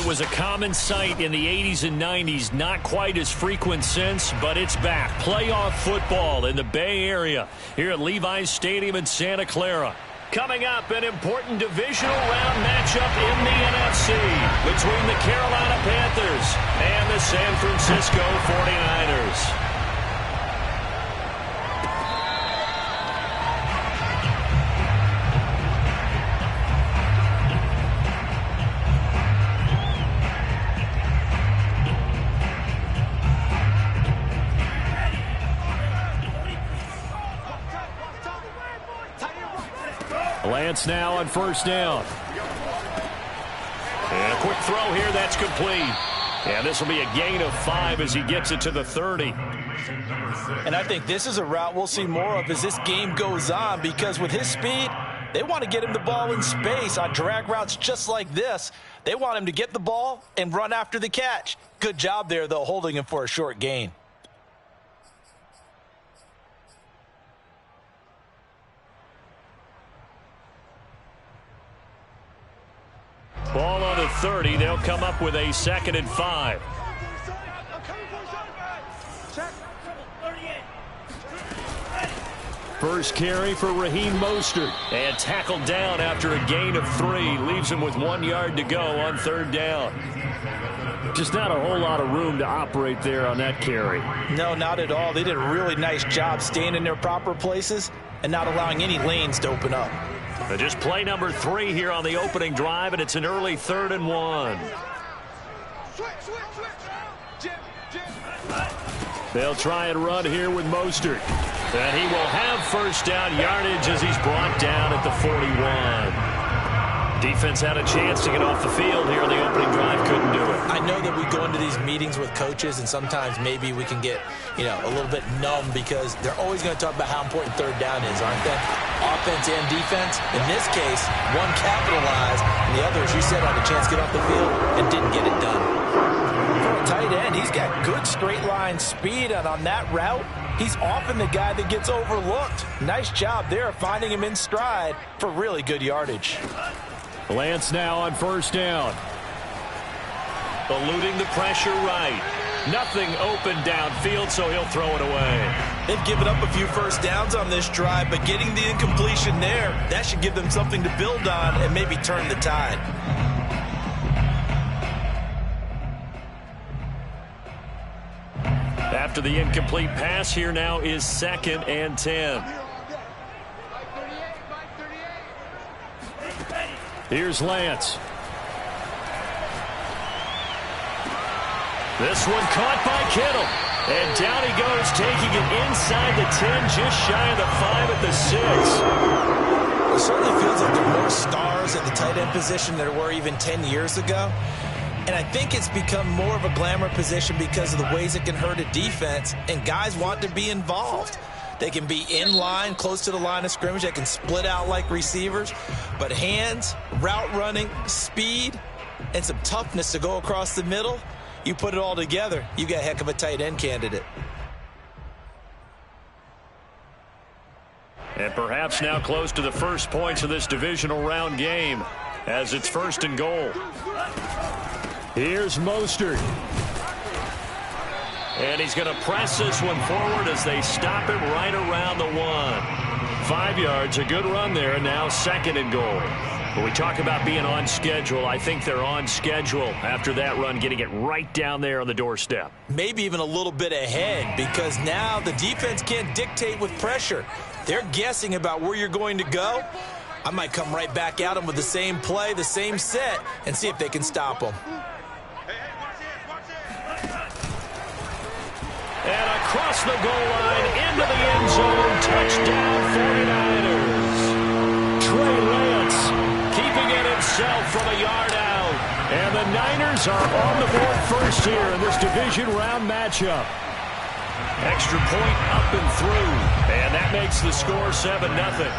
It was a common sight in the 80s and 90s, not quite as frequent since, but it's back. Playoff football in the Bay Area here at Levi's Stadium in Santa Clara. Coming up, an important divisional round matchup in the NFC between the Carolina Panthers and the San Francisco 49ers. Lance now on first down. And a quick throw here, that's complete. And this will be a gain of 5 as he gets it to the 30. And I think this is a route we'll see more of as this game goes on, because with his speed, they want to get him the ball in space on drag routes just like this. They want him to get the ball and run after the catch. Good job there, though, holding him for a short gain. Ball on the 30. They'll come up with a 2nd and 5. First carry for Raheem Mostert. And tackled down after a gain of 3. Leaves him with 1 yard to go on 3rd down. Just not a whole lot of room to operate there on that carry. No, not at all. They did a really nice job staying in their proper places and not allowing any lanes to open up. Just play number 3 here on the opening drive, and it's an early 3rd and 1. They'll try and run here with Mostert. And he will have first down yardage as he's brought down at the 41. Defense had a chance to get off the field here on the opening drive, couldn't do it. I know that we go into these meetings with coaches, and sometimes maybe we can get, a little bit numb because they're always going to talk about how important 3rd down is, aren't they? Offense and defense. In this case, one capitalized, and the other, as you said, had a chance to get off the field and didn't get it done. For a tight end, he's got good straight line speed, and on that route, he's often the guy that gets overlooked. Nice job there finding him in stride for really good yardage. Lance now on first down. Eluding the pressure right. Nothing open downfield, so he'll throw it away. They've given up a few first downs on this drive, but getting the incompletion there, that should give them something to build on and maybe turn the tide. After the incomplete pass, here now is 2nd and 10. Here's Lance. This one caught by Kittle. And down he goes, taking it inside the 10, just shy of the 5 at the 6. It certainly feels like there are more stars at the tight end position than there were even 10 years ago. And I think it's become more of a glamour position because of the ways it can hurt a defense, and guys want to be involved. They can be in line, close to the line of scrimmage. They can split out like receivers. But hands, route running, speed, and some toughness to go across the middle, you put it all together, you got a heck of a tight end candidate. And perhaps now close to the first points of this divisional round game as it's 1st and goal. Here's Mostert. And he's going to press this one forward as they stop him right around the 1. 5 yards, a good run there, and now 2nd and goal. When we talk about being on schedule, I think they're on schedule after that run, getting it right down there on the doorstep. Maybe even a little bit ahead, because now the defense can't dictate with pressure. They're guessing about where you're going to go. I might come right back at them with the same play, the same set, and see if they can stop them. And across the goal line, into the end zone, touchdown 49ers. Trey Lance keeping it himself from a yard out. And the Niners are on the board first here in this division round matchup. Extra point up and through. And that makes the score 7-0.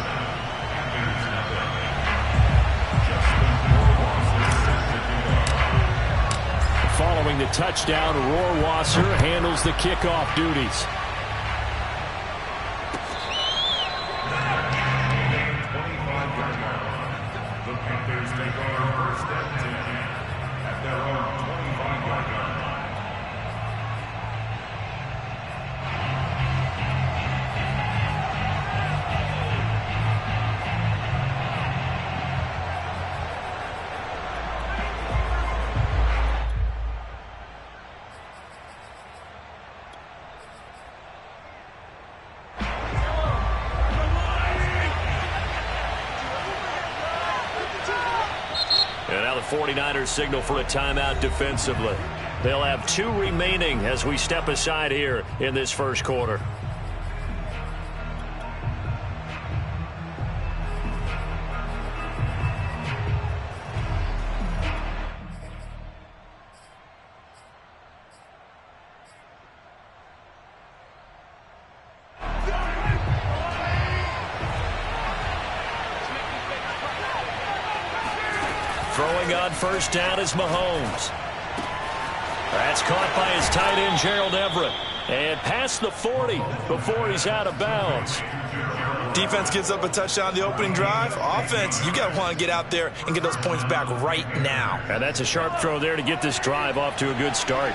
Following the touchdown, Rohrwasser handles the kickoff duties. The Panthers take over first and 10 at their own 49ers signal for a timeout defensively. They'll have 2 remaining as we step aside here in this first quarter. Throwing on first down is Mahomes. That's caught by his tight end, Gerald Everett. And past the 40 before he's out of bounds. Defense gives up a touchdown the opening drive. Offense, you got to want to get out there and get those points back right now. And that's a sharp throw there to get this drive off to a good start.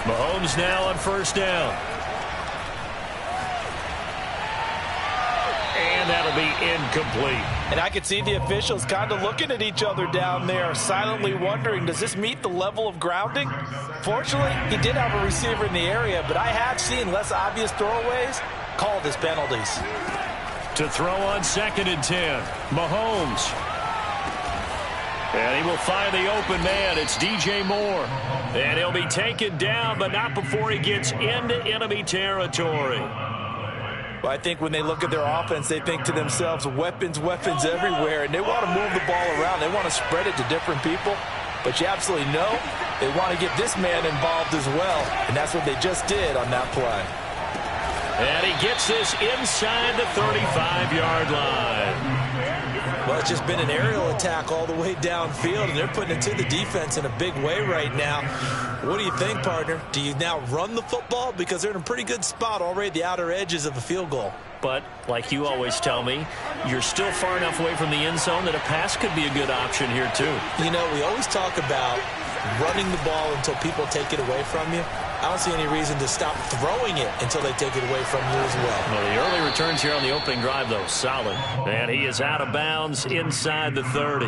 Mahomes now on first down. And that'll be incomplete. And I can see the officials kind of looking at each other down there, silently wondering, does this meet the level of grounding? Fortunately, he did have a receiver in the area, but I have seen less obvious throwaways called as penalties. To throw on 2nd and 10, Mahomes. And he will find the open man. It's DJ Moore. And he'll be taken down, but not before he gets into enemy territory. Well, I think when they look at their offense, they think to themselves, weapons everywhere, and they want to move the ball around. They want to spread it to different people. But you absolutely know they want to get this man involved as well, and that's what they just did on that play. And he gets this inside the 35-yard line. Well, it's just been an aerial attack all the way downfield, and they're putting it to the defense in a big way right now. What do you think, partner? Do you now run the football? Because they're in a pretty good spot already at the outer edges of a field goal. But, like you always tell me, you're still far enough away from the end zone that a pass could be a good option here, too. You know, we always talk about running the ball until people take it away from you. I don't see any reason to stop throwing it until they take it away from you as well. Well, the early returns here on the opening drive, though, solid. And he is out of bounds inside the 30.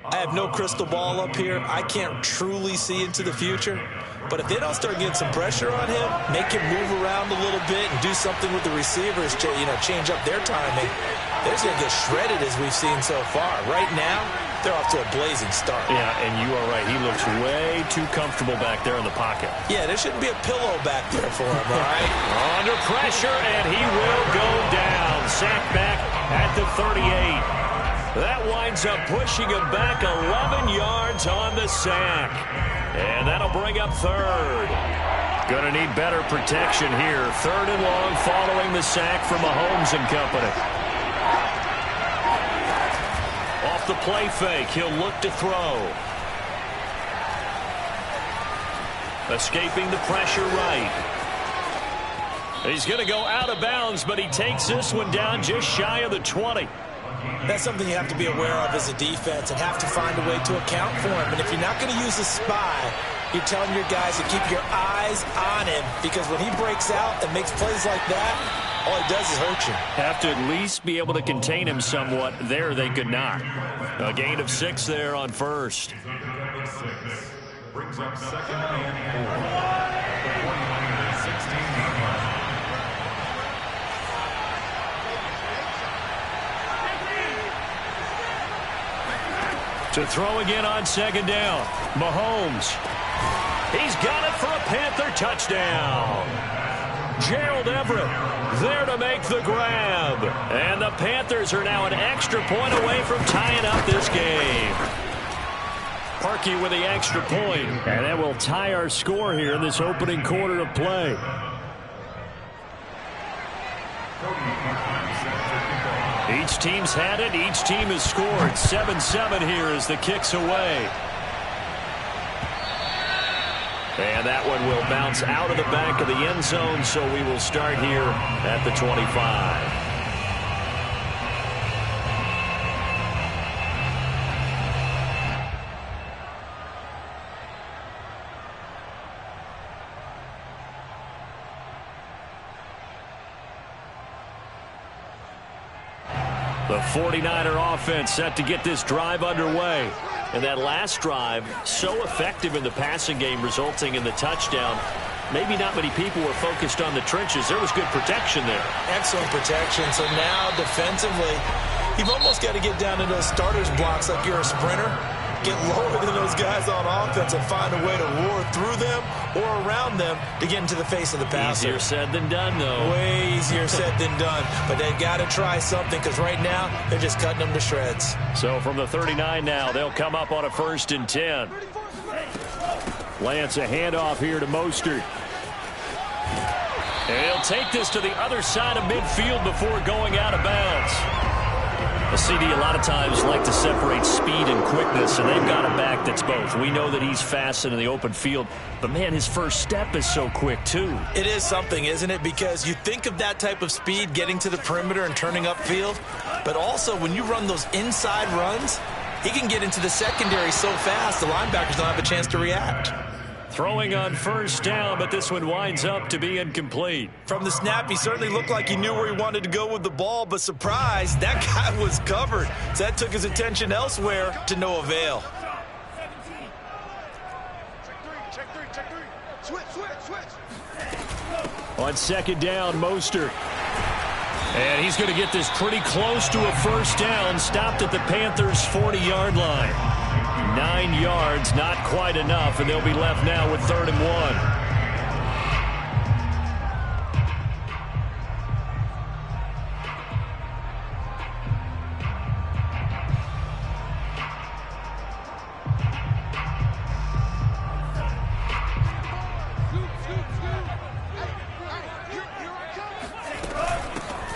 I have no crystal ball up here. I can't truly see into the future. But if they don't start getting some pressure on him, make him move around a little bit and do something with the receivers, change up their timing, they're just going to get shredded as we've seen so far. Right now, they're off to a blazing start. Yeah, and you are right. He looks way too comfortable back there in the pocket. Yeah, there shouldn't be a pillow back there for him, all right? Under pressure, and he will go down. Sacked back at the 38. That winds up pushing him back 11 yards on the sack. And that'll bring up 3rd. Going to need better protection here. 3rd and long following the sack from Mahomes and company. Off the play fake, he'll look to throw. Escaping the pressure right. He's going to go out of bounds, but he takes this one down just shy of the 20. That's something you have to be aware of as a defense and have to find a way to account for him. And if you're not going to use a spy, you're telling your guys to keep your eyes on him, because when he breaks out and makes plays like that, all he does is hurt you. Have to at least be able to contain him somewhat. There they could not. A gain of 6 there on first. Brings up 2nd and 16. To throw again on 2nd down. Mahomes. He's got it for a Panther touchdown. Gerald Everett there to make the grab. And the Panthers are now an extra point away from tying up this game. Parkey with the extra point. And that will tie our score here in this opening quarter of play. Each team's had it. Each team has scored. 7-7 here as the kick's away. And that one will bounce out of the back of the end zone, so we will start here at the 25. The 49er offense set to get this drive underway. And that last drive, so effective in the passing game, resulting in the touchdown. Maybe not many people were focused on the trenches. There was good protection there. Excellent protection. So now defensively, you've almost got to get down to those starters blocks like you're a sprinter. Get lower than those guys on offense and find a way to roar through them or around them to get into the face of the passer. Easier said than done, though. Way easier said than done. But they've got to try something because right now they're just cutting them to shreds. So from the 39 now, they'll come up on a 1st and 10. Lance, a handoff here to Mostert. And he'll take this to the other side of midfield before going out of bounds. The CD a lot of times like to separate speed and quickness, and they've got a back that's both. We know that he's fast in the open field, but, man, his first step is so quick, too. It is something, isn't it? Because you think of that type of speed getting to the perimeter and turning upfield, but also when you run those inside runs, he can get into the secondary so fast the linebackers don't have a chance to react. Throwing on 1st down, but this one winds up to be incomplete. From the snap, he certainly looked like he knew where he wanted to go with the ball, but surprise, that guy was covered. So that took his attention elsewhere to no avail. On 2nd down, Mostert. And he's going to get this pretty close to a 1st down, stopped at the Panthers' 40-yard line. 9 yards, not quite enough, and they'll be left now with 3rd and 1.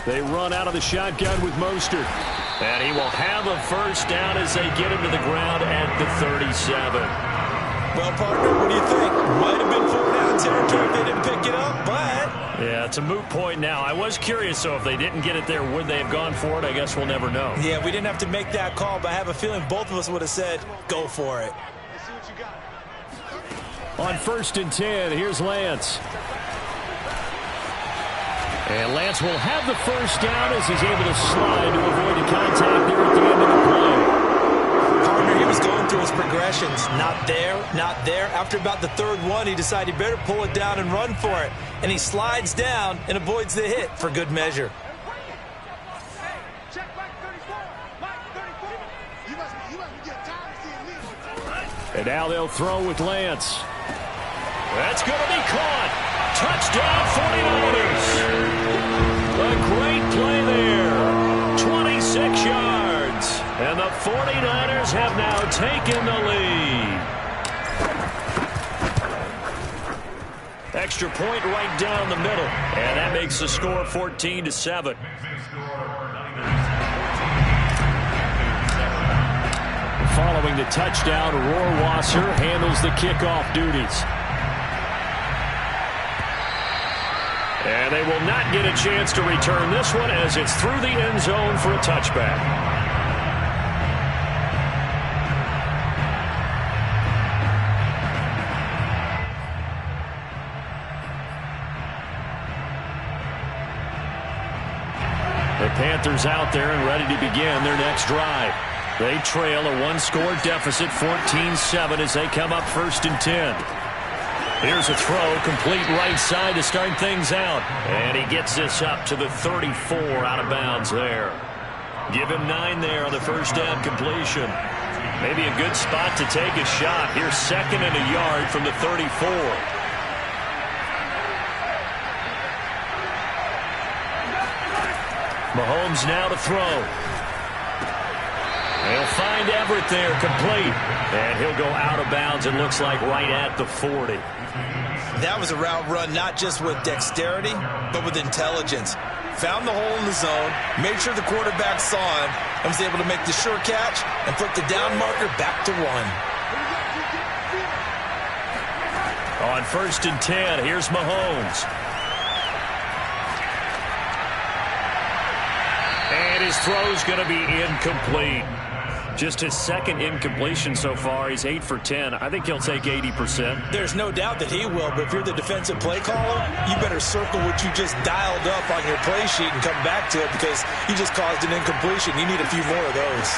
They run out of the shotgun with Mostert. And he will have a 1st down as they get him to the ground at the 37. Well, partner, what do you think? Might have been 4th down territory if they didn't pick it up, but... Yeah, it's a moot point now. I was curious, so if they didn't get it there, would they have gone for it? I guess we'll never know. Yeah, we didn't have to make that call, but I have a feeling both of us would have said, go for it. On 1st and 10, here's Lance. And Lance will have the 1st down as he's able to slide to avoid the contact there at the end of the play. Partner, he was going through his progressions. Not there, not there. After about the 3rd one, he decided he better pull it down and run for it. And he slides down and avoids the hit for good measure. And now they'll throw with Lance. That's going to be caught. Touchdown, 49ers. A great play there. 26 yards. And the 49ers have now taken the lead. Extra point right down the middle. And that makes the score 14-7. Following the touchdown, Rohrwasser handles the kickoff duties. And they will not get a chance to return this one as it's through the end zone for a touchback. The Panthers out there and ready to begin their next drive. They trail a 1-score deficit, 14-7, as they come up 1st and 10. Here's a throw, complete right side to start things out. And he gets this up to the 34 out of bounds there. Give him 9 there on the 1st down completion. Maybe a good spot to take a shot. Here's 2nd and a yard from the 34. Mahomes now to throw. He'll find Everett there, complete. And he'll go out of bounds, it looks like, right at the 40. That was a route run not just with dexterity, but with intelligence. Found the hole in the zone, made sure the quarterback saw him, and was able to make the sure catch and put the down marker back to 1. On 1st and 10, here's Mahomes. And his throw's going to be incomplete. Just his 2nd incompletion so far. He's 8 for 10. I think he'll take 80%. There's no doubt that he will, but if you're the defensive play caller, you better circle what you just dialed up on your play sheet and come back to it because you just caused an incompletion. You need a few more of those.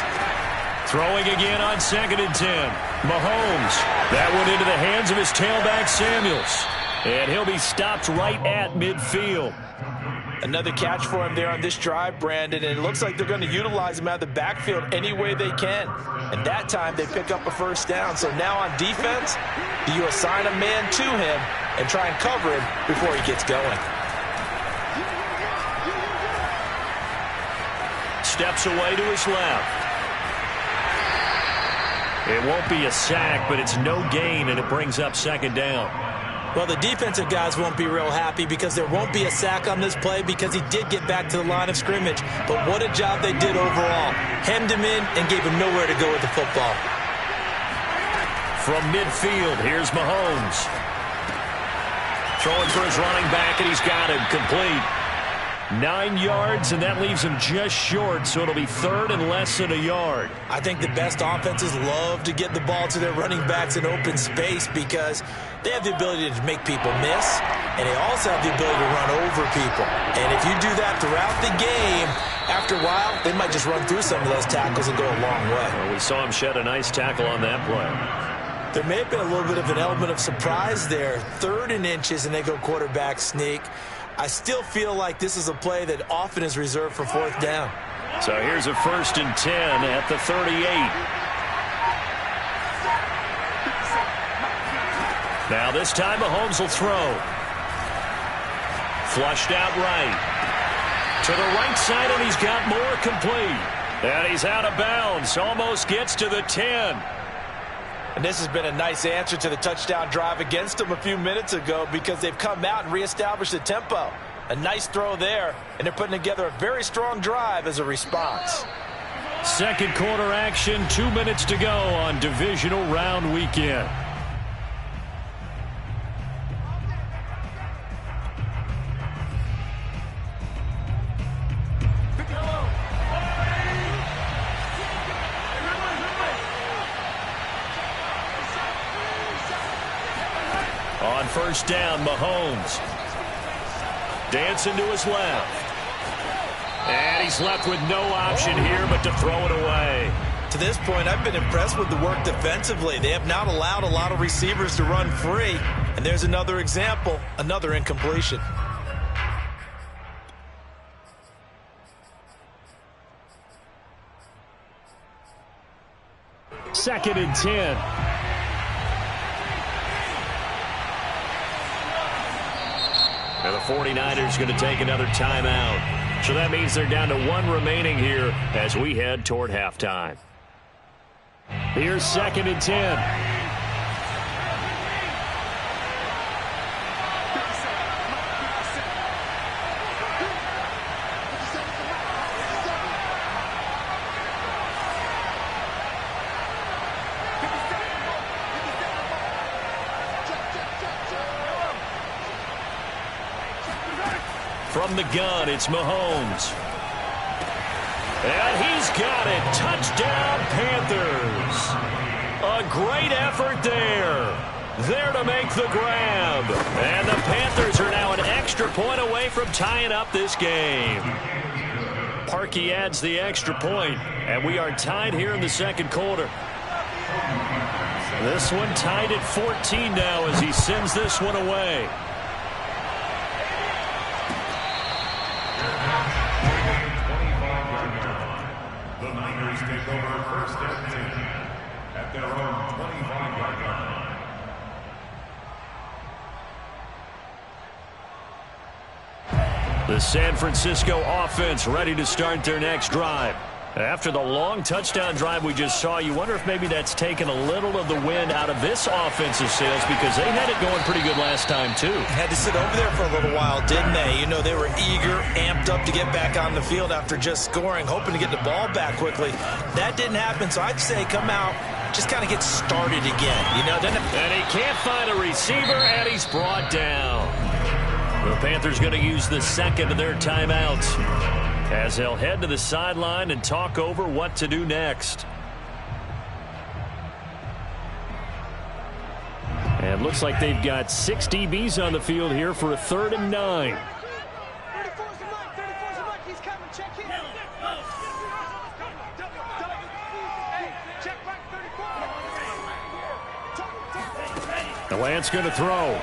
Throwing again on 2nd and 10. Mahomes. That one into the hands of his tailback, Samuels. And he'll be stopped right at midfield. Another catch for him there on this drive, Brandon, and it looks like they're going to utilize him out of the backfield any way they can. And that time they pick up a first down. So now on defense, do you assign a man to him and try and cover him before he gets going? Steps away to his left. It won't be a sack, but it's no gain, and it brings up 2nd down. Well, the defensive guys won't be real happy because there won't be a sack on this play because he did get back to the line of scrimmage. But what a job they did overall. Hemmed him in and gave him nowhere to go with the football. From midfield, here's Mahomes. Throwing for his running back, and he's got him complete. 9 yards, and that leaves him just short, so it'll be 3rd and less than a yard. I think the best offenses love to get the ball to their running backs in open space because they have the ability to make people miss, and they also have the ability to run over people. And if you do that throughout the game, after a while, they might just run through some of those tackles and go a long way. Well, we saw him shed a nice tackle on that play. There may have been a little bit of an element of surprise there. 3rd and inches, and they go quarterback sneak. I still feel like this is a play that often is reserved for 4th down. So here's a 1st and 10 at the 38. Now this time Mahomes will throw. Flushed out right. To the right side, and he's got more complete. And he's out of bounds. Almost gets to the 10. And this has been a nice answer to the touchdown drive against them a few minutes ago because they've come out and reestablished the tempo. A nice throw there, and they're putting together a very strong drive as a response. 2nd quarter action, 2 minutes to go on divisional round weekend. On 1st down, Mahomes. Dancing to his left. And he's left with no option here but to throw it away. To this point, I've been impressed with the work defensively. They have not allowed a lot of receivers to run free. And there's another example, another incompletion. Second and 10. And the 49ers going to take another timeout. So that means they're down to 1 remaining here as we head toward halftime. Here's 2nd and 10. From the gun, it's Mahomes. And he's got it. Touchdown, Panthers. A great effort there. There to make the grab. And the Panthers are now an extra point away from tying up this game. Parkey adds the extra point, and we are tied here in the 2nd quarter. This one tied at 14 now as he sends this one away. Take over 1st and 10 at their own 25-yard line. The San Francisco offense ready to start their next drive. After the long touchdown drive we just saw, you wonder if maybe that's taken a little of the wind out of this offensive sails because they had it going pretty good last time too. Had to sit over there for a little while, didn't they? You know, they were eager, amped up to get back on the field after just scoring, hoping to get the ball back quickly. That didn't happen, so I'd say come out, just kind of get started again. You know, and he can't find a receiver, and he's brought down. The Panthers going to use the 2nd of their timeouts as they'll head to the sideline and talk over what to do next. And looks like they've got 6 DBs on the field here for a 3rd and 9. Lance going to throw.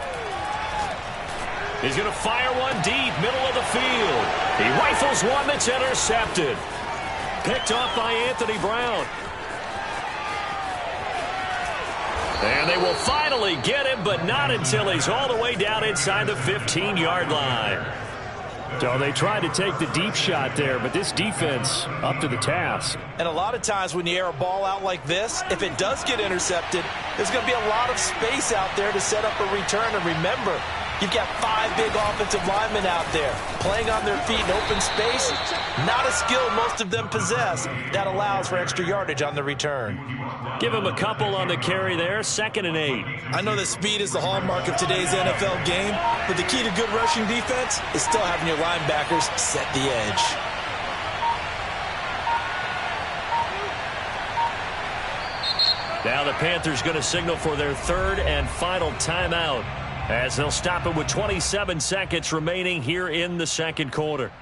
He's going to fire one deep, middle of the field. He rifles one that's intercepted. Picked off by Anthony Brown. And they will finally get him, but not until he's all the way down inside the 15-yard line. So they tried to take the deep shot there, but this defense up to the task. And a lot of times when you air a ball out like this, if it does get intercepted, there's going to be a lot of space out there to set up a return. And remember, you've got 5 big offensive linemen out there playing on their feet in open space. Not a skill most of them possess that allows for extra yardage on the return. Give him a couple on the carry there, 2nd and 8. I know that speed is the hallmark of today's NFL game, but the key to good rushing defense is still having your linebackers set the edge. Now the Panthers going to signal for their 3rd and final timeout, as they'll stop it with 27 seconds remaining here in the 2nd quarter.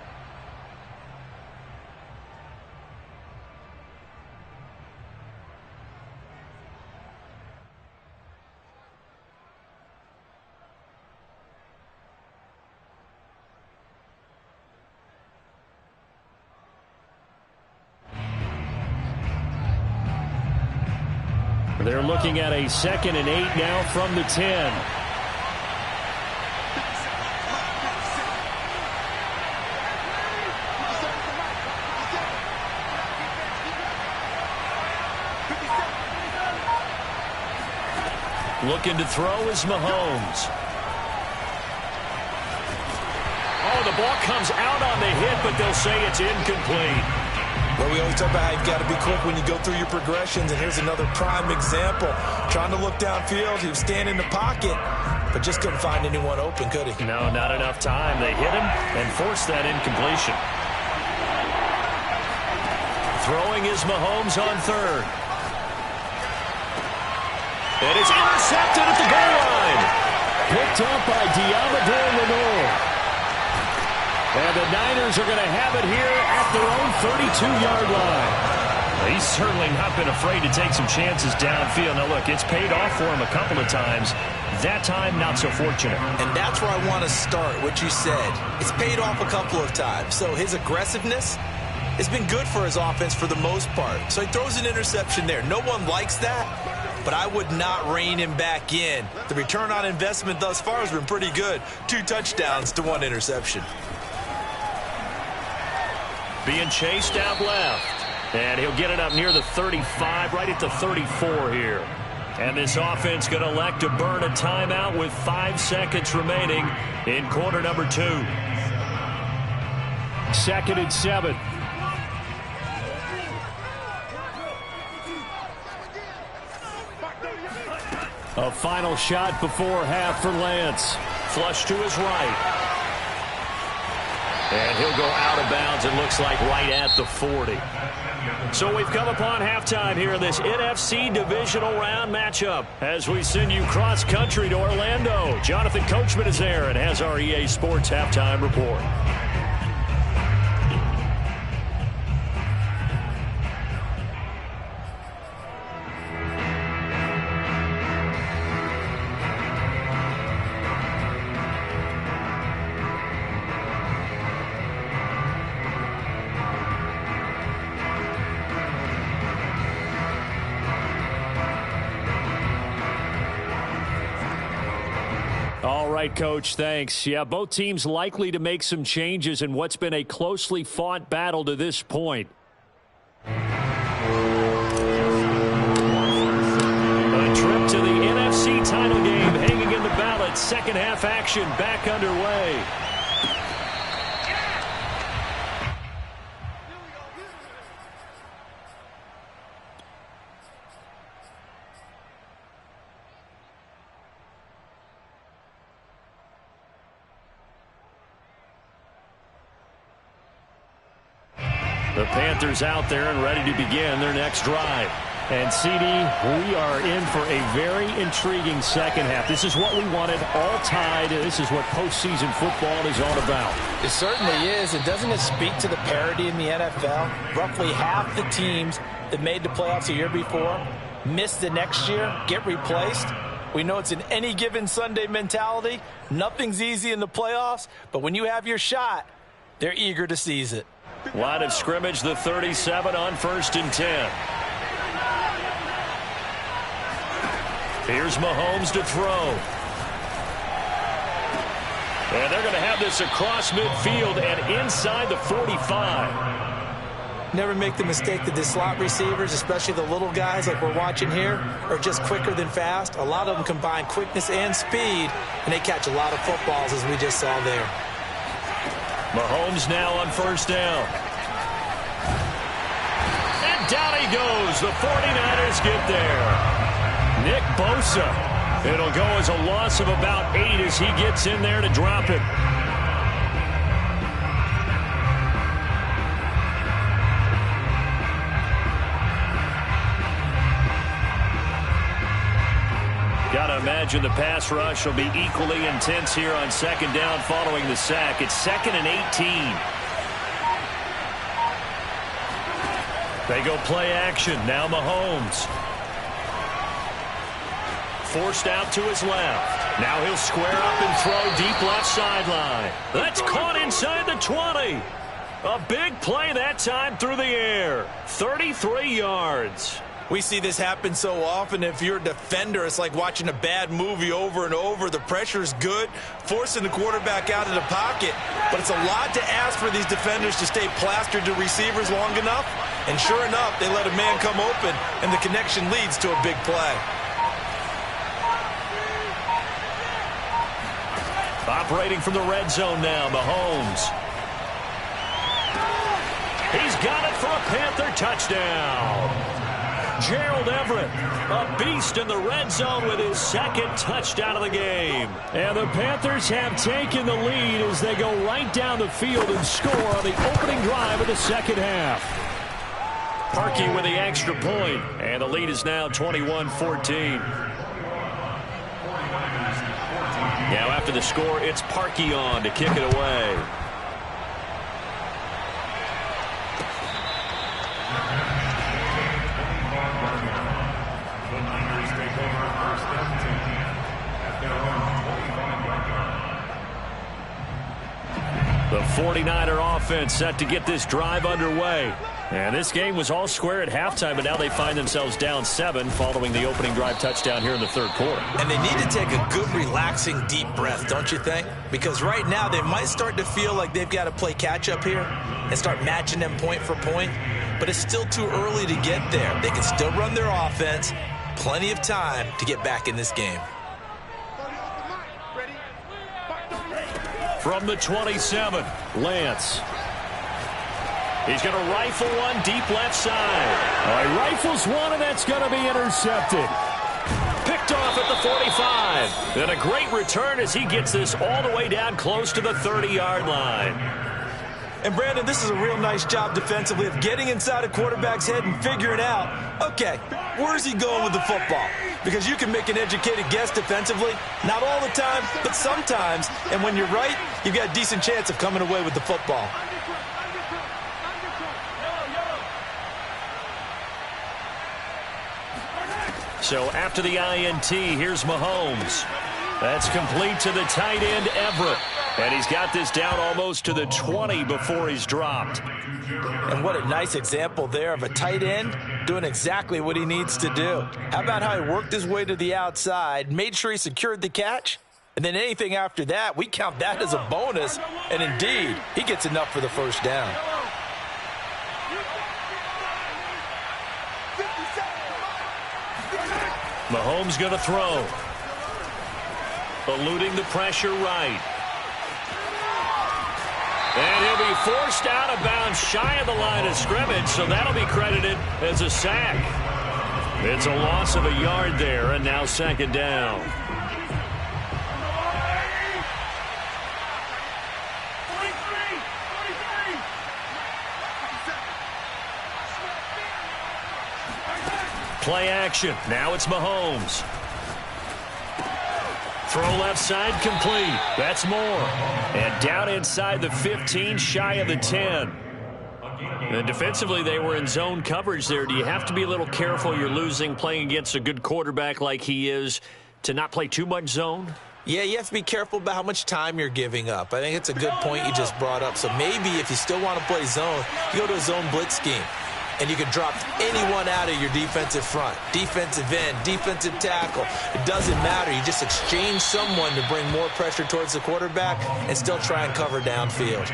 They're looking at a 2nd and 8 now from the 10. Looking to throw is Mahomes. Oh, the ball comes out on the hit, but they'll say it's incomplete. Well, we always talk about how you've got to be quick when you go through your progressions, and here's another prime example. Trying to look downfield, he was standing in the pocket, but just couldn't find anyone open, could he? No, not enough time. They hit him and forced that incompletion. Throwing is Mahomes on 3rd. And it's intercepted at the goal line. Picked up by Diamador Lenore. And the Niners are going to have it here at their own 32-yard line. He's certainly not been afraid to take some chances downfield. Now, look, it's paid off for him a couple of times. That time, not so fortunate. And that's where I want to start, what you said. It's paid off a couple of times. So his aggressiveness has been good for his offense for the most part. So he throws an interception there. No one likes that, but I would not rein him back in. The return on investment thus far has been pretty good. 2 touchdowns to 1 interception. Being chased out left. And he'll get it up near the 35, right at the 34 here. And this offense going to elect to burn a timeout with 5 seconds remaining in quarter number 2. 2nd and 7. A final shot before half for Lance. Flush to his right. And he'll go out of bounds, it looks like, right at the 40. So we've come upon halftime here in this NFC Divisional Round matchup as we send you cross-country to Orlando. Jonathan Coachman is there and has our EA Sports Halftime Report. All right, Coach, thanks. Yeah, both teams likely to make some changes in what's been a closely fought battle to this point. A trip to the NFC title game hanging in the balance. Second half action back underway. The Panthers out there and ready to begin their next drive. And, CD, we are in for a very intriguing second half. This is what we wanted, all tied. This is what postseason football is all about. It certainly is. And doesn't it speak to the parity in the NFL? Roughly half the teams that made the playoffs the year before miss the next year, get replaced. We know it's an any given Sunday mentality. Nothing's easy in the playoffs, but when you have your shot, they're eager to seize it. Line of scrimmage, the 37 on 1st and 10. Here's Mahomes to throw. And they're going to have this across midfield and inside the 45. Never make the mistake that the slot receivers, especially the little guys like we're watching here, are just quicker than fast. A lot of them combine quickness and speed, and they catch a lot of footballs, as we just saw there. Mahomes now on 1st down. And down he goes. The 49ers get there. Nick Bosa. It'll go as a loss of about 8 as he gets in there to drop it. Got to imagine the pass rush will be equally intense here on 2nd down following the sack. It's 2nd and 18. They go play action. Now Mahomes. Forced out to his left. Now he'll square up and throw deep left sideline. That's caught inside the 20. A big play that time through the air. 33 yards. We see this happen so often. If you're a defender, it's like watching a bad movie over and over. The pressure's good, forcing the quarterback out of the pocket. But it's a lot to ask for these defenders to stay plastered to receivers long enough. And sure enough, they let a man come open, and the connection leads to a big play. Operating from the red zone now, Mahomes. He's got it for a Panther touchdown. Gerald Everett, a beast in the red zone with his 2nd touchdown of the game. And the Panthers have taken the lead as they go right down the field and score on the opening drive of the 2nd half. Parkey with the extra point, and the lead is now 21-14. Now after the score, it's Parkey on to kick it away. The 49er offense set to get this drive underway. And this game was all square at halftime, but now they find themselves down 7 following the opening drive touchdown here in the 3rd quarter. And they need to take a good, relaxing, deep breath, don't you think? Because right now they might start to feel like they've got to play catch-up here and start matching them point for point. But it's still too early to get there. They can still run their offense. Plenty of time to get back in this game. From the 27, Lance. He's going to rifle one deep left side. He rifles one, and that's going to be intercepted. Picked off at the 45. And a great return as he gets this all the way down close to the 30-yard line. And, Brandon, this is a real nice job defensively of getting inside a quarterback's head and figuring out, okay, where's he going with the football? Because you can make an educated guess defensively, not all the time, but sometimes. And when you're right, you've got a decent chance of coming away with the football. So after the INT, here's Mahomes. That's complete to the tight end, Everett. And he's got this down almost to the 20 before he's dropped. And what a nice example there of a tight end doing exactly what he needs to do. How about how he worked his way to the outside, made sure he secured the catch, and then anything after that, we count that as a bonus. And indeed, he gets enough for the 1st down. Mahomes going to throw. Eluding the pressure right. And he'll be forced out of bounds shy of the line of scrimmage, so that'll be credited as a sack. It's a loss of a yard there, and now 2nd down. Play action. Now it's Mahomes. Throw left side complete. That's more. And down inside the 15, shy of the 10. And defensively, they were in zone coverage there. Do you have to be a little careful? You're losing, playing against a good quarterback like he is, to not play too much zone? Yeah, you have to be careful about how much time you're giving up. I think it's a good point you just brought up. So maybe if you still want to play zone, you go to a zone blitz scheme. And you can drop anyone out of your defensive front. Defensive end, defensive tackle. It doesn't matter. You just exchange someone to bring more pressure towards the quarterback and still try and cover downfield.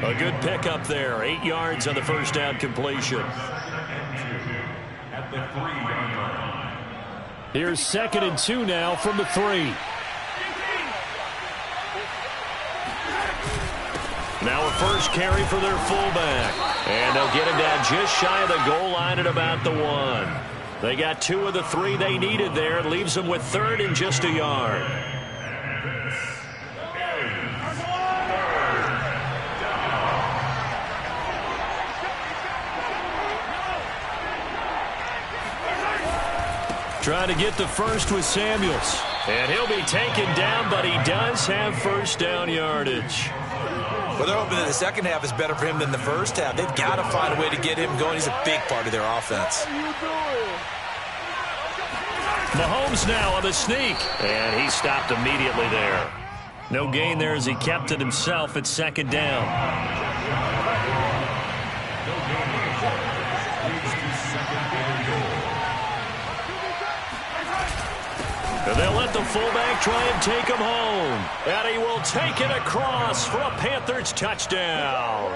A good pickup there. 8 yards on the first down completion. At the 3-yard line. Here's 2nd and 2 now from the 3. Now a first carry for their fullback. And they'll get him down just shy of the goal line at about the 1. They got 2 of the 3 they needed there. It leaves them with 3rd and just a yard. Trying to get the first with Samuels. And he'll be taken down, but he does have first down yardage. Well, they're hoping that the second half is better for him than the first half. They've got to find a way to get him going. He's a big part of their offense. Mahomes now on the sneak. And he stopped immediately there. No gain there as he kept it himself at 2nd down. And they'll let the fullback try and take him home. And he will take it across for a Panthers touchdown.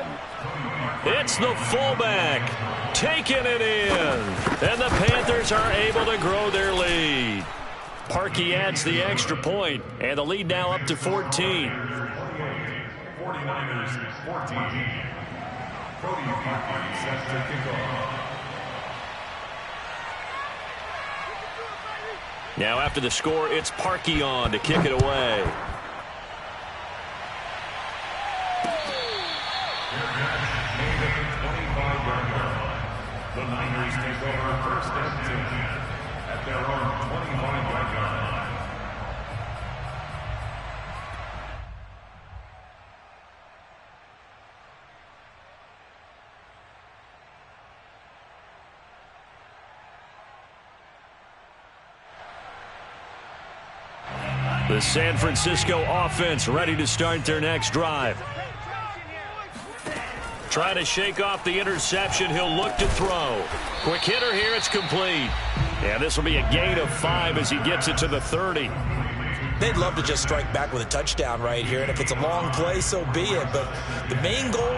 It's the fullback taking it in. And the Panthers are able to grow their lead. Parkey adds the extra point, and the lead now up to 14. 49ers 14. Cody Parkey set to kick off. Now after the score, it's Parkey on to kick it away. The Niners take over 1st and 10 at their own 25-yard line. The San Francisco offense ready to start their next drive. Trying to shake off the interception. He'll look to throw. Quick hitter here. It's complete. And this will be a gain of 5 as he gets it to the 30. They'd love to just strike back with a touchdown right here. And if it's a long play, so be it. But the main goal,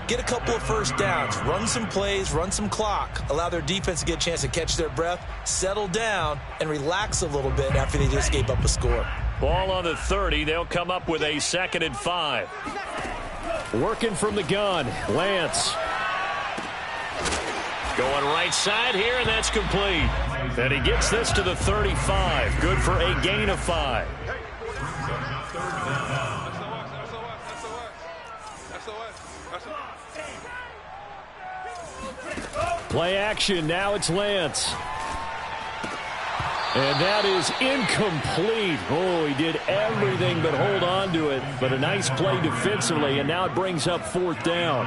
get a couple of first downs, run some plays, run some clock, allow their defense to get a chance to catch their breath, settle down, and relax a little bit after they just gave up a score. Ball on the 30. They'll come up with a 2nd and 5. Working from the gun, Lance. Going right side here, and that's complete. And he gets this to the 35. Good for a gain of 5. Play action. Now it's Lance. And that is incomplete. Oh, he did everything but hold on to it. But a nice play defensively, and now it brings up 4th down.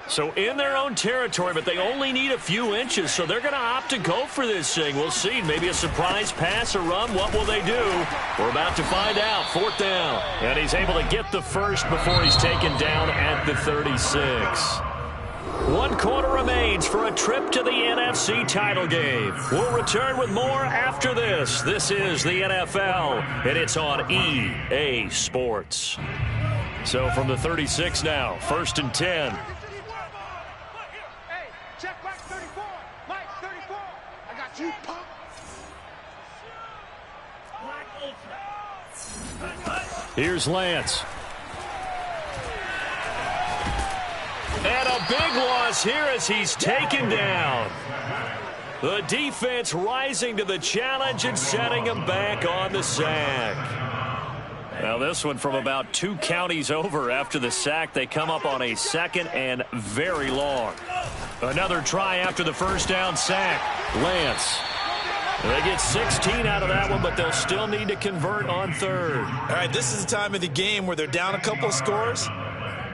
So in their own territory, but they only need a few inches, so they're going to opt to go for this thing. We'll see. Maybe a surprise pass or run. What will they do? We're about to find out. 4th down. And he's able to get the first before he's taken down at the 36. 1 quarter remains for a trip to the NFC title game. We'll return with more after this. This is the NFL, and it's on EA Sports. So from the 36 now, 1st and 10. Check Mike 34. Mike 34. I got you, punk. Here's Lance. And a big loss here as he's taken down. The defense rising to the challenge and setting him back on the sack. Now this one from about 2 counties over after the sack. They come up on a 2nd and very long. Another try after the first down sack. Lance. They get 16 out of that one, but they'll still need to convert on 3rd. All right, this is the time of the game where they're down a couple of scores.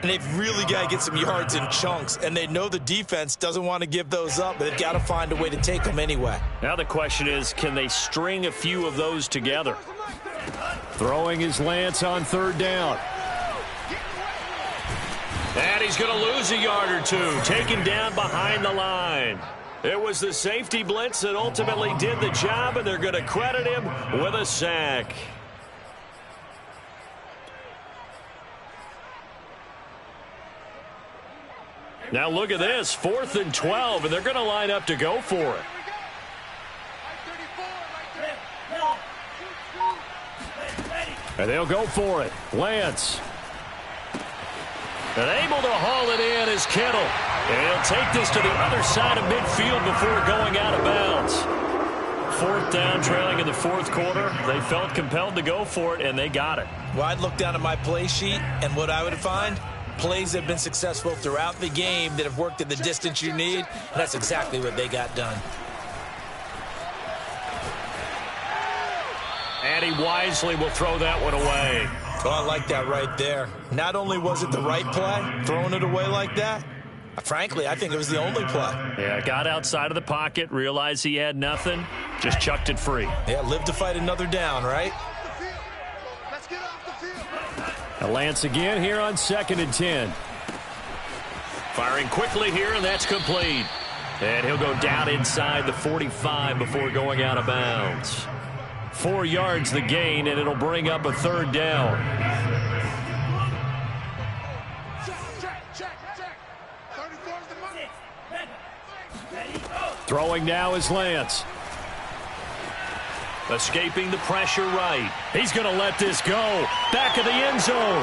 And they've really got to get some yards in chunks, and they know the defense doesn't want to give those up, but they've got to find a way to take them anyway. Now the question is, can they string a few of those together? Throwing is Lance on third down. And he's going to lose a yard or two, taken down behind the line. It was the safety blitz that ultimately did the job, and they're going to credit him with a sack. Now look at this, 4th and 12, and they're going to line up to go for it. And they'll go for it. Lance. And able to haul it in is Kittle. And he'll take this to the other side of midfield before going out of bounds. 4th down, trailing in the 4th quarter. They felt compelled to go for it, and they got it. Well, I'd look down at my play sheet, and what I would find, plays that have been successful throughout the game that have worked at the distance you need, and that's exactly what they got done. And he wisely will throw that one away. Oh, I like that right there. Not only was it the right play, throwing it away like that, frankly, I think it was the only play. Yeah, got outside of the pocket, realized he had nothing, just chucked it free. Yeah, live to fight another down, right? Let's get off the field. Now Lance again here on 2nd and 10. Firing quickly here, and that's complete. And he'll go down inside the 45 before going out of bounds. 4 yards the gain, and it'll bring up a 3rd down. Check. 34 is the money. Throwing now is Lance. Escaping the pressure right. He's going to let this go. Back of the end zone.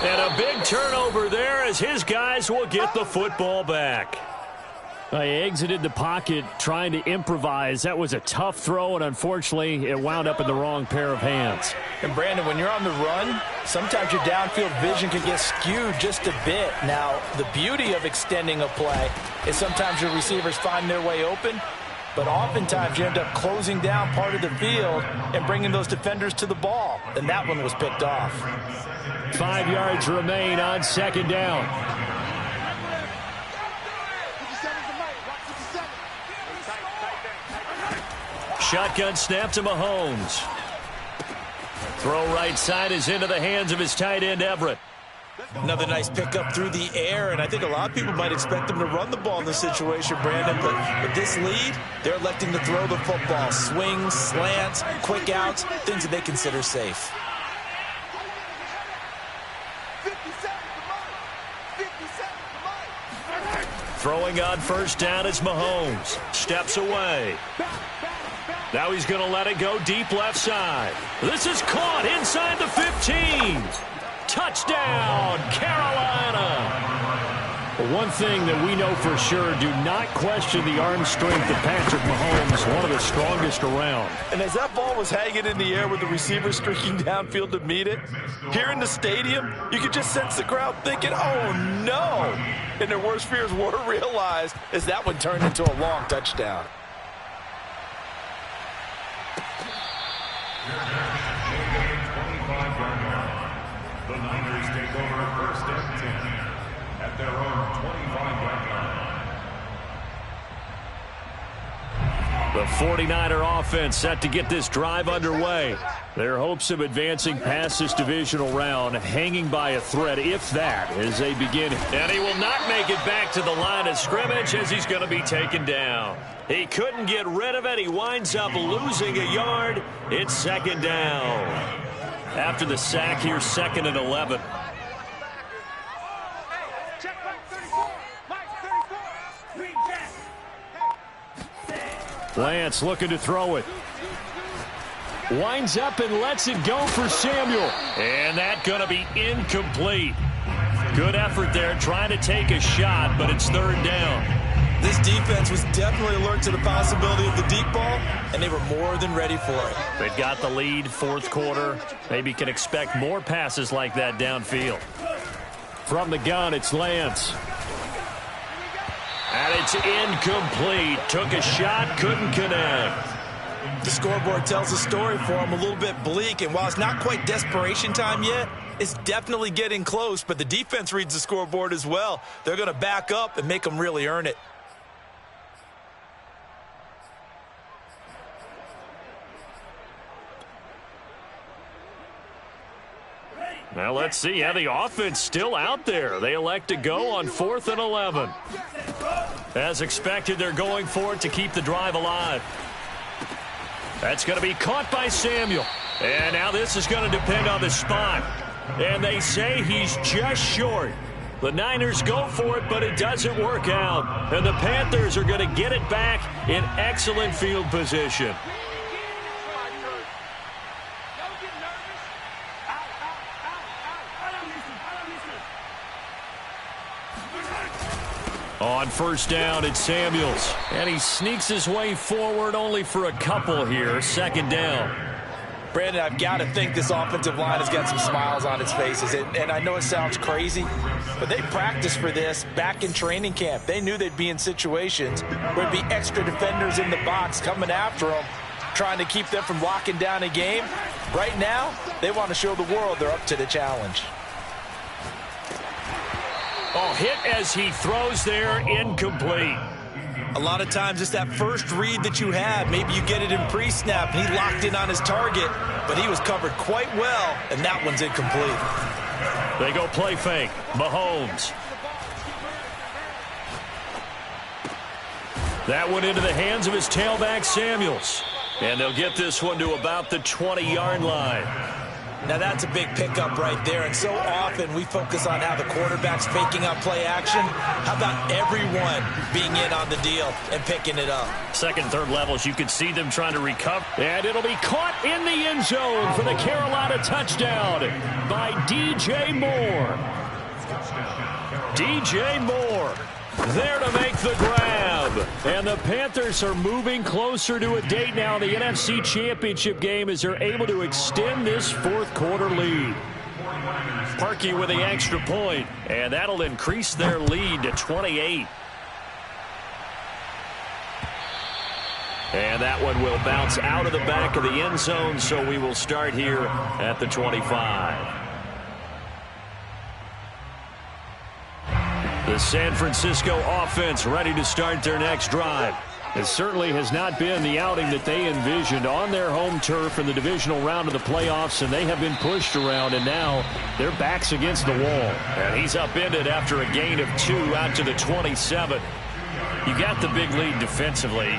And a big turnover there as his guys will get the football back. He exited the pocket trying to improvise. That was a tough throw, and unfortunately, it wound up in the wrong pair of hands. And Brandon, when you're on the run, sometimes your downfield vision can get skewed just a bit. Now, the beauty of extending a play is sometimes your receivers find their way open, but oftentimes you end up closing down part of the field and bringing those defenders to the ball. And that one was picked off. 5 yards remain on 2nd down. Shotgun snap to Mahomes. Throw right side is into the hands of his tight end, Everett. Another nice pickup through the air, and I think a lot of people might expect them to run the ball in this situation, Brandon, but with this lead, they're electing to throw the football. Swings, slants, quick outs, things that they consider safe. 57 the money. Throwing on 1st down is Mahomes. Steps away. Now he's going to let it go deep left side. This is caught inside the 15. Touchdown, Carolina. One thing that we know for sure, do not question the arm strength of Patrick Mahomes, one of the strongest around. And as that ball was hanging in the air with the receiver streaking downfield to meet it, here in the stadium, you could just sense the crowd thinking, oh no. And their worst fears were realized as that one turned into a long touchdown. The Niners take over 1st and 10 at their own 25-yard line. The 49er offense set to get this drive underway. Their hopes of advancing past this divisional round hanging by a thread, if that, as they begin. And he will not make it back to the line of scrimmage as he's going to be taken down. He couldn't get rid of it. He winds up losing a yard. It's 2nd down. After the sack here, 2nd and 11. Check back 34. Mike 34. Lance looking to throw it. Winds up and lets it go for Samuel. And that's going to be incomplete. Good effort there trying to take a shot, but it's 3rd down. This defense was definitely alert to the possibility of the deep ball, and they were more than ready for it. They've got the lead, 4th quarter. Maybe can expect more passes like that downfield. From the gun, it's Lance. And it's incomplete. Took a shot, couldn't connect. The scoreboard tells a story for them, a little bit bleak, and while it's not quite desperation time yet, it's definitely getting close, but the defense reads the scoreboard as well. They're going to back up and make them really earn it. Now let's see how the offense still out there. They elect to go on 4th and 11. As expected, they're going for it to keep the drive alive. That's going to be caught by Samuel. And now this is going to depend on the spot. And they say he's just short. The Niners go for it, but it doesn't work out. And the Panthers are going to get it back in excellent field position. On 1st down, it's Samuels. And he sneaks his way forward only for a couple here. 2nd down. Brandon, I've got to think this offensive line has got some smiles on its faces. And I know it sounds crazy, but they practiced for this back in training camp. They knew they'd be in situations where there'd be extra defenders in the box coming after them, trying to keep them from locking down a game. Right now, they want to show the world they're up to the challenge. Oh, hit as he throws there, incomplete. A lot of times it's that first read that you have. Maybe you get it in pre-snap, and he locked in on his target, but he was covered quite well, and that one's incomplete. They go play fake. Mahomes. That one into the hands of his tailback, Samuels. And they'll get this one to about the 20-yard line. Now that's a big pickup right there, and so often we focus on how the quarterback's faking out play action. How about everyone being in on the deal and picking it up? 2nd, 3rd levels, you can see them trying to recover. And it'll be caught in the end zone for the Carolina touchdown by DJ Moore. DJ Moore there to make the grab. And the Panthers are moving closer to a date now in the NFC Championship game as they're able to extend this 4th quarter lead. Parkey with the extra point, and that'll increase their lead to 28. And that one will bounce out of the back of the end zone, so we will start here at the 25. The San Francisco offense ready to start their next drive. It certainly has not been the outing that they envisioned on their home turf in the divisional round of the playoffs, and they have been pushed around, and now their back's against the wall. And he's upended after a gain of 2 out to the 27. You got the big lead defensively,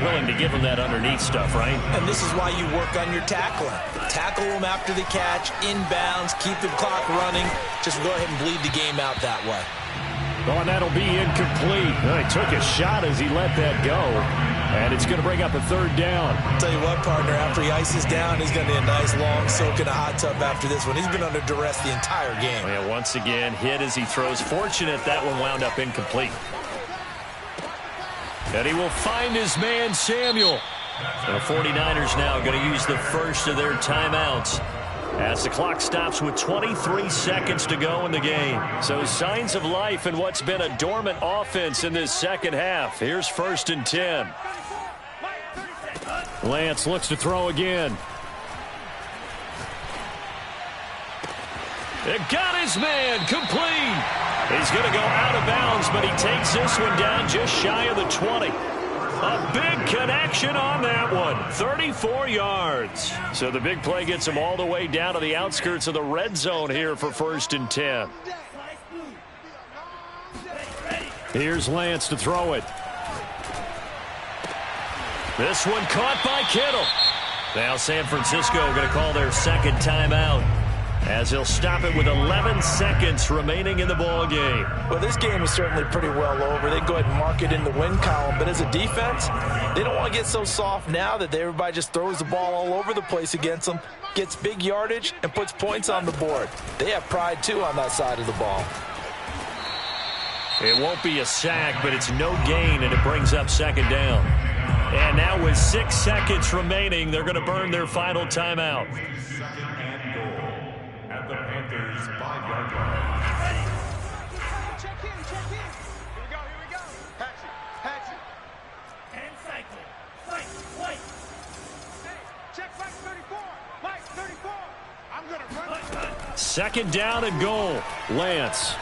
willing to give them that underneath stuff, right? And this is why you work on your tackling. Tackle them after the catch, inbounds, keep the clock running. Just go ahead and bleed the game out that way. Oh, and that'll be incomplete. Well, he took a shot as he let that go. And it's going to bring up a 3rd down. I'll tell you what, partner, after he ices down, he's going to be a nice long soak in a hot tub after this one. He's been under duress the entire game. Yeah, once again, hit as he throws. Fortunate that one wound up incomplete. And he will find his man, Samuel. The 49ers now going to use the first of their timeouts as the clock stops with 23 seconds to go in the game. So signs of life in what's been a dormant offense in this 2nd half. Here's 1st and 10. Lance looks to throw again. It got his man complete. He's going to go out of bounds, but he takes this one down just shy of the 20. A big connection on that one. 34 yards. So the big play gets him all the way down to the outskirts of the red zone here for 1st and 10. Here's Lance to throw it. This one caught by Kittle. Now San Francisco going to call their 2nd timeout, as he'll stop it with 11 seconds remaining in the ball game. Well, this game is certainly pretty well over. They go ahead and mark it in the win column. But as a defense, they don't want to get so soft now that everybody just throws the ball all over the place against them, gets big yardage, and puts points on the board. They have pride, too, on that side of the ball. It won't be a sack, but it's no gain, and it brings up 2nd down. And now with 6 seconds remaining, they're going to burn their final timeout. At the Panthers' 5-yard line. Check in. Here we go. Patch it. And cycle. Fight. 2nd down and goal. Lance.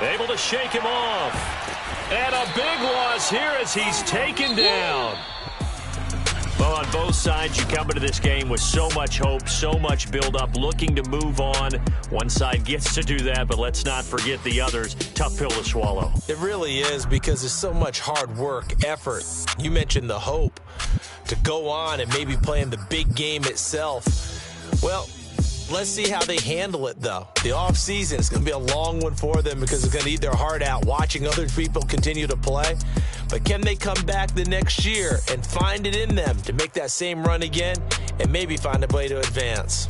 Able to shake him off. And a big loss here as he's taken down. Well, on both sides, you come into this game with so much hope, so much build-up, looking to move on. One side gets to do that, but let's not forget the others. Tough pill to swallow. It really is, because there's so much hard work, effort. You mentioned the hope to go on and maybe play in the big game itself. Well, let's see how they handle it, though. The offseason is going to be a long one for them because it's going to eat their heart out watching other people continue to play. But can they come back the next year and find it in them to make that same run again and maybe find a way to advance?